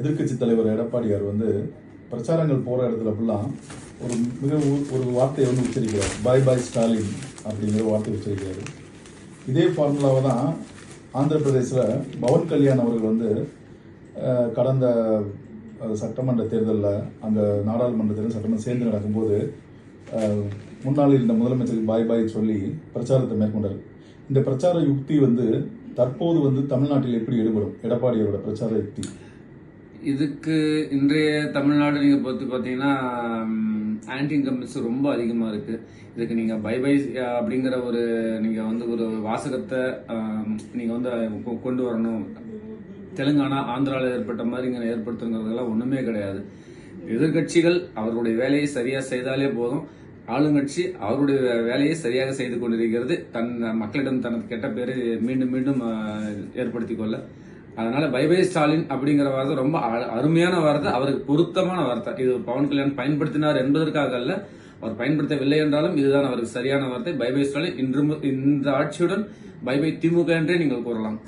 எதிர்க்கட்சி தலைவர் எடப்பாடியார் பிரச்சாரங்கள் போற இடத்துல ஃபுல்லாம் ஒரு வார்த்தையை உச்சரிக்கிறார். பாய் பாய் ஸ்டாலின் அப்படிங்கிற வார்த்தை உச்சரிக்கிறாரு. இதே ஃபார்முலாவை தான் ஆந்திர பிரதேசில் பவன் கல்யாண் அவர்கள் கடந்த சட்டமன்ற தேர்தலில் அந்த நாடாளுமன்ற தேர்தல் சட்டமன்றம் சேர்ந்து நடக்கும்போது முன்னாள் இருந்த முதலமைச்சருக்கு பாய் பாய் சொல்லி பிரச்சாரத்தை மேற்கொண்டார். இந்த பிரச்சார யுக்தி தற்போது தமிழ்நாட்டில் எப்படி ஈடுபடும் எடப்பாடியோட பிரச்சார யுக்தி? இதுக்கு இன்றைய தமிழ்நாடு நீங்க பார்த்தீங்கன்னா ஆன்டி இன்கம்பன்சி ரொம்ப அதிகமா இருக்கு. இதுக்கு நீங்க பை பை அப்படிங்கிற நீங்க ஒரு வாசகத்தை நீங்க கொண்டு வரணும். தெலுங்கானா ஆந்திராவில் ஏற்பட்ட மாதிரி இங்க ஏற்படுத்துங்கிறதெல்லாம் ஒண்ணுமே கிடையாது. எதிர்கட்சிகள் அவர்களுடைய வேலையை சரியா செய்தாலே போதும். ஆளுங்கட்சி அவருடைய வேலையை சரியாக செய்து கொண்டிருக்கிறது. மக்களிடம் தனது கெட்ட பேரை மீண்டும் மீண்டும் ஏற்படுத்திக் கொள்ள. அதனால பை பை ஸ்டாலின் அப்படிங்கிற வார்த்தை ரொம்ப அருமையான வார்த்தை, அவருக்கு பொருத்தமான வார்த்தை. இது பவன் கல்யாண் பயன்படுத்தினார் என்பதற்காக அல்ல, அவர் பயன்படுத்தவில்லை என்றாலும் இதுதான் அவருக்கு சரியான வார்த்தை. Bye bye Stalin. இந்த ஆட்சியுடன் பை பை திமுக என்றே நீங்கள் கூறலாம்.